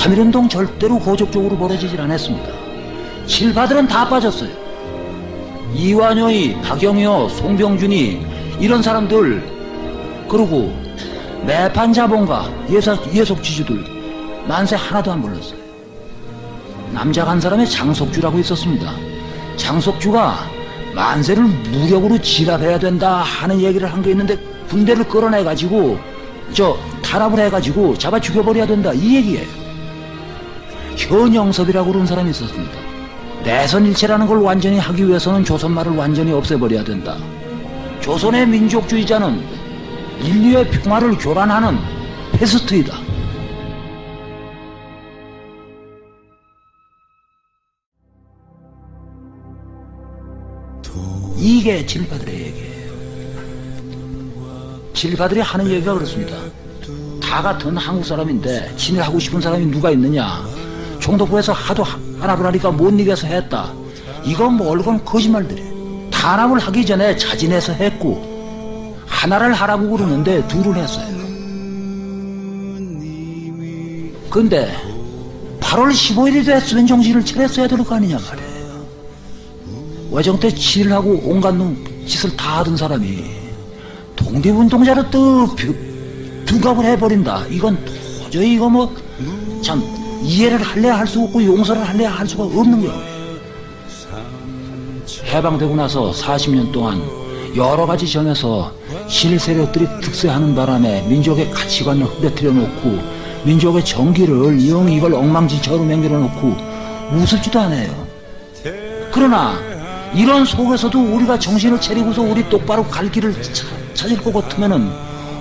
3.1운동 절대로 고적적으로 벌어지질 않았습니다. 친일파들은 다 빠졌어요. 이완효이, 박영효, 송병준이 이런 사람들, 그리고 매판자본가, 예속지주들 만세 하나도 안 불렀어요. 남자 한 사람의 장석주라고 있었습니다. 장석주가 만세를 무력으로 진압해야 된다 하는 얘기를 한 게 있는데 군대를 끌어내가지고 탄압을 해가지고 잡아 죽여버려야 된다 이 얘기예요. 현영섭이라고 그러는 사람이 있었습니다. 내선일체라는 걸 완전히 하기 위해서는 조선말을 완전히 없애버려야 된다. 조선의 민족주의자는 인류의 평화를 교란하는 패스트이다. 이게 친일파들의 얘기예요. 친일파들이 하는 얘기가 그렇습니다. 다 같은 한국 사람인데 친일하고 싶은 사람이 누가 있느냐. 총독부에서 하도 탄압을 하니까 못 이겨서 했다. 이건 건 거짓말들이에요. 탄압을 하기 전에 자진해서 했고 하나를 하라고 그러는데 둘을 했어요. 근데 8월 15일이 됐으면 정신을 차렸어야 될 거 아니냐 말이에요. 외정 때 친일하고 온갖 짓을 다 하던 사람이 독립운동자로 둔갑을 해버린다. 이건 도저히 참 이해를 할래야 할 수 없고 용서를 할래야 할 수가 없는 거예요. 해방되고 나서 40년 동안 여러 가지 점에서 친일 세력들이 득세하는 바람에 민족의 가치관을 흐려뜨려 놓고 민족의 정기를 이걸 엉망진창으로 만들어 놓고 웃을 줄도 안 해요. 그러나 이런 속에서도 우리가 정신을 차리고서 우리 똑바로 갈 길을 찾을 것 같으면은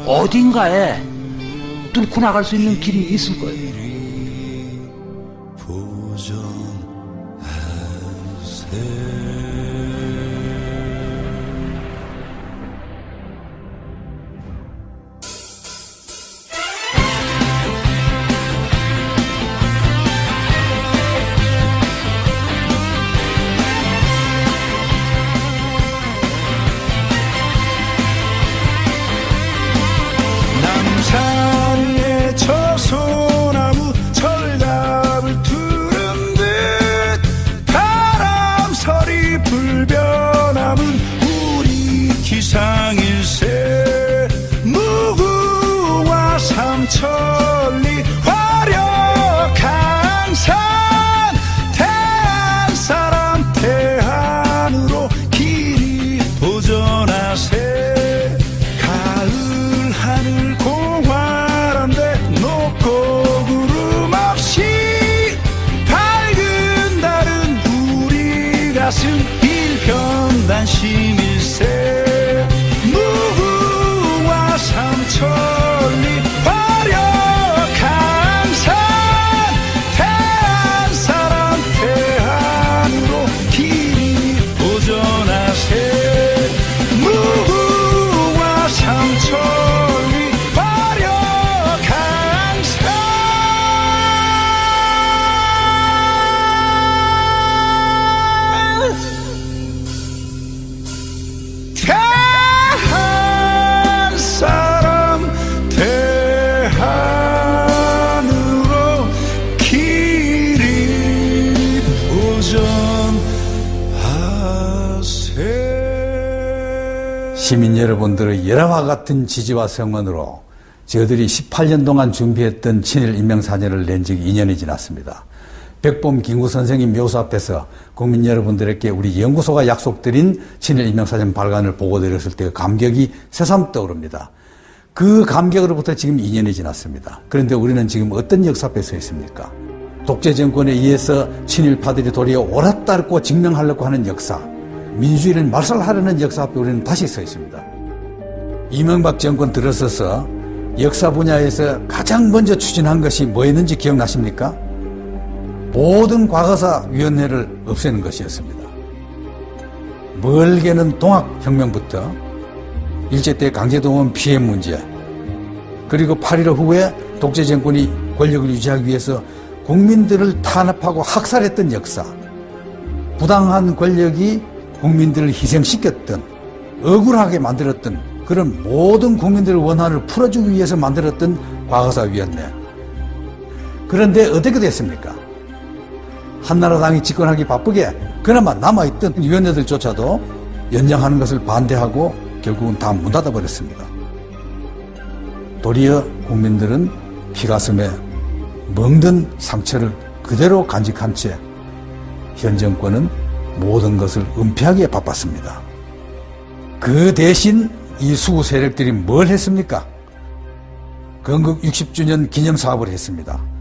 어딘가에 뚫고 나갈 수 있는 길이 있을 거예요. 산에 저 소나무 철갑을 두른 듯 바람설이 불변함은 우리 기상일세. 무구와 삼천리 화려한 산 대한 사람 대한으로 길이 보존하세. 일편단심일세. 무구와 삼천리 화려한 산 대한 사람 대한으로 길이 보존하세. 무구와 삼천리 화려한 산. 대한 사람 대한으로 길이 보존하세. 시민 여러분들의 열화와 같은 지지와 성원으로 저희들이 18년 동안 준비했던 친일 인명사전을 낸 지 2년이 지났습니다. 백범 김구 선생님 묘소 앞에서 국민 여러분들에게 우리 연구소가 약속드린 친일 인명사전 발간을 보고드렸을 때 감격이 새삼 떠오릅니다. 그 감격으로부터 지금 2년이 지났습니다. 그런데 우리는 지금 어떤 역사 앞에 서 있습니까? 독재 정권에 의해서 친일파들이 도리어 옳았다고 증명하려고 하는 역사, 민주주의를 말살하려는 역사 앞에 우리는 다시 서 있습니다. 이명박 정권 들어서서 역사 분야에서 가장 먼저 추진한 것이 뭐였는지 기억나십니까? 모든 과거사위원회를 없애는 것이었습니다. 멀게는 동학혁명부터 일제 때 강제동원 피해 문제, 그리고 8.15 후에 독재 정권이 권력을 유지하기 위해서 국민들을 탄압하고 학살했던 역사, 부당한 권력이 국민들을 희생시켰던, 억울하게 만들었던 그런 모든 국민들의 원한을 풀어주기 위해서 만들었던 과거사위원회, 그런데 어떻게 됐습니까? 한나라당이 집권하기 바쁘게 그나마 남아있던 위원회들조차도 연장하는 것을 반대하고 결국은 다 문 닫아버렸습니다. 도리어 국민들은 피가슴에 멍든 상처를 그대로 간직한 채 현 정권은 모든 것을 은폐하기에 바빴습니다. 그 대신 이 수구 세력들이 뭘 했습니까? 건국 60주년 기념사업을 했습니다.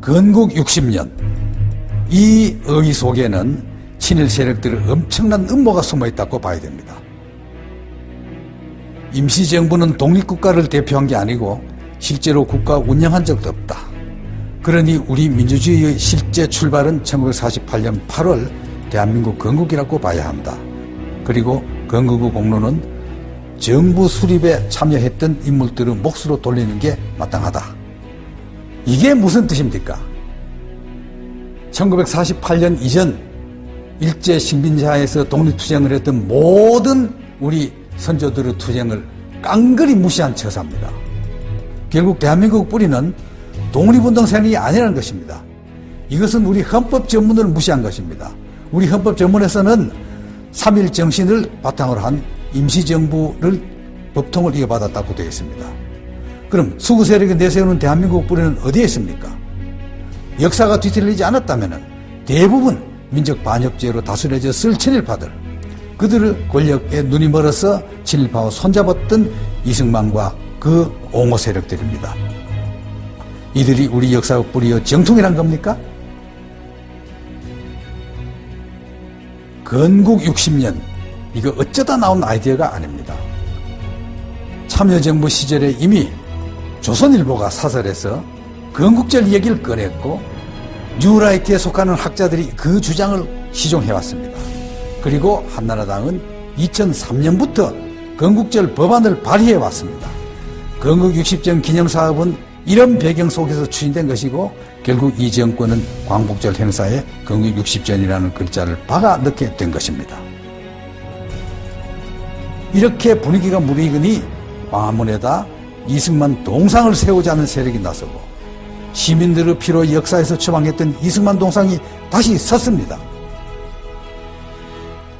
건국 60년, 이 의의 속에는 친일 세력들의 엄청난 음모가 숨어있다고 봐야 됩니다. 임시정부는 독립국가를 대표한 게 아니고 실제로 국가 운영한 적도 없다. 그러니 우리 민주주의의 실제 출발은 1948년 8월 대한민국 건국이라고 봐야 한다. 그리고 건국 후 공로는 정부 수립에 참여했던 인물들의 몫으로 돌리는 게 마땅하다. 이게 무슨 뜻입니까? 1948년 이전 일제 식민지하에서 독립투쟁을 했던 모든 우리 선조들의 투쟁을 깡그리 무시한 처사입니다. 결국 대한민국 뿌리는 독립운동 세력이 아니라는 것입니다. 이것은 우리 헌법 전문을 무시한 것입니다. 우리 헌법 전문에서는 3.1 정신을 바탕으로 한 임시정부를 법통을 이어받았다고 되어 있습니다. 그럼 수구 세력이 내세우는 대한민국 뿌리는 어디에 있습니까? 역사가 뒤틀리지 않았다면 대부분 민족 반역죄로 다스려졌을 친일파들, 그들의 권력에 눈이 멀어서 친일파와 손잡았던 이승만과 그 옹호 세력들입니다. 이들이 우리 역사의 뿌리여 정통이란 겁니까? 건국 60년, 이거 어쩌다 나온 아이디어가 아닙니다. 참여정부 시절에 이미 조선일보가 사설에서 건국절 얘기를 꺼냈고 뉴라이트에 속하는 학자들이 그 주장을 시종해왔습니다. 그리고 한나라당은 2003년부터 건국절 법안을 발의해왔습니다. 건국 60전 기념사업은 이런 배경 속에서 추진된 것이고 결국 이 정권은 광복절 행사에 건국 60전이라는 글자를 박아 넣게 된 것입니다. 이렇게 분위기가 무르익으니 광화문에다 이승만 동상을 세우자는 세력이 나서고 시민들의 피로 역사에서 처방했던 이승만 동상이 다시 섰습니다.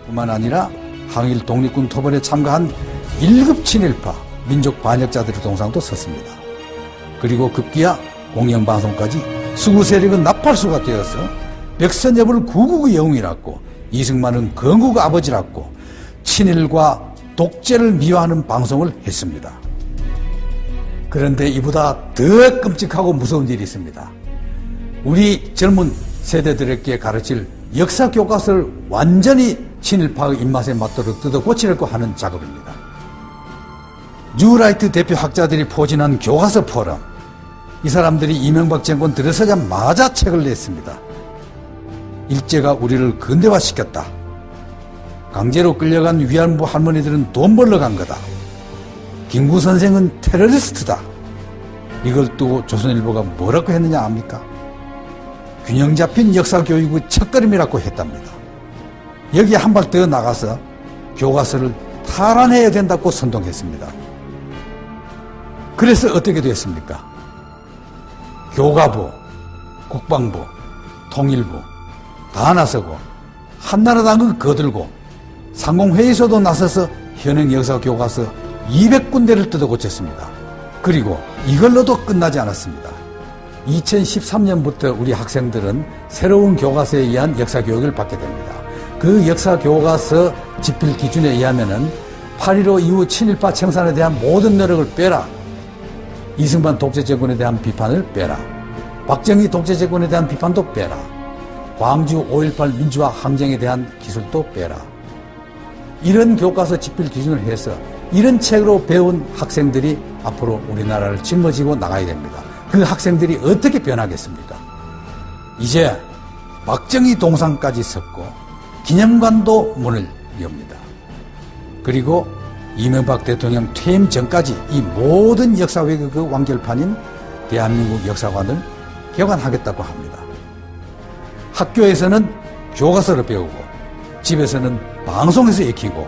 뿐만 아니라 항일 독립군 토벌에 참가한 1급 친일파 민족 반역자들의 동상도 섰습니다. 그리고 급기야 공영방송까지 수구 세력은 나팔수가 되어서 백선엽을 구국의 영웅이라고, 이승만은 건국 아버지라고 친일과 독재를 미화하는 방송을 했습니다. 그런데 이보다 더 끔찍하고 무서운 일이 있습니다. 우리 젊은 세대들에게 가르칠 역사 교과서를 완전히 친일파의 입맛에 맞도록 뜯어 고치려고 하는 작업입니다. 뉴라이트 대표 학자들이 포진한 교과서 포럼, 이 사람들이 이명박 정권 들어서자마자 책을 냈습니다. 일제가 우리를 근대화시켰다. 강제로 끌려간 위안부 할머니들은 돈 벌러 간 거다. 김구 선생은 테러리스트다. 이걸 두고 조선일보가 뭐라고 했느냐 압니까? 균형 잡힌 역사교육의 첫걸음이라고 했답니다. 여기에 한 발 더 나가서 교과서를 탈환해야 된다고 선동했습니다. 그래서 어떻게 됐습니까? 교과부, 국방부, 통일부 다 나서고 한나라당은 거들고 상공회의소도 나서서 현행 역사교과서 200군데를 뜯어 고쳤습니다. 그리고 이걸로도 끝나지 않았습니다. 2013년부터 우리 학생들은 새로운 교과서에 의한 역사교육을 받게 됩니다. 그 역사교과서 집필 기준에 의하면은 8.15 이후 친일파 청산에 대한 모든 노력을 빼라. 이승만 독재정권에 대한 비판을 빼라. 박정희 독재정권에 대한 비판도 빼라. 광주 5.18 민주화 항쟁에 대한 기술도 빼라. 이런 교과서 집필 기준을 해서 이런 책으로 배운 학생들이 앞으로 우리나라를 짊어지고 나가야 됩니다. 그 학생들이 어떻게 변하겠습니까? 이제 박정희 동상까지 섰고 기념관도 문을 엽니다. 그리고 이명박 대통령 퇴임 전까지 이 모든 역사 왜곡의 완결판인 대한민국 역사관을 개관하겠다고 합니다. 학교에서는 교과서를 배우고 집에서는 방송에서 익히고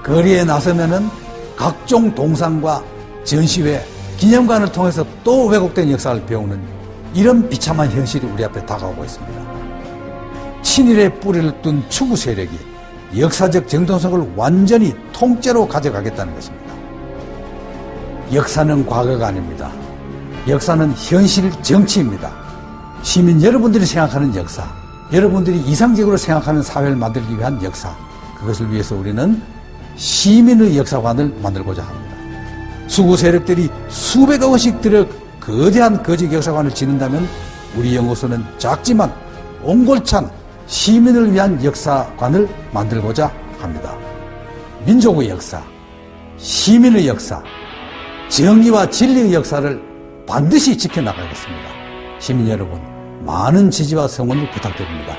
거리에 나서면은 각종 동상과 전시회, 기념관을 통해서 또 왜곡된 역사를 배우는 이런 비참한 현실이 우리 앞에 다가오고 있습니다. 친일의 뿌리를 둔 추구 세력이 역사적 정통성을 완전히 통째로 가져가겠다는 것입니다. 역사는 과거가 아닙니다. 역사는 현실 정치입니다. 시민 여러분들이 생각하는 역사, 여러분들이 이상적으로 생각하는 사회를 만들기 위한 역사, 그것을 위해서 우리는 시민의 역사관을 만들고자 합니다. 수구 세력들이 수백억 원씩 들여 거대한 거짓 역사관을 짓는다면 우리 연구소는 작지만 옹골찬 시민을 위한 역사관을 만들고자 합니다. 민족의 역사, 시민의 역사, 정의와 진리의 역사를 반드시 지켜나가겠습니다. 시민 여러분, 많은 지지와 성원을 부탁드립니다.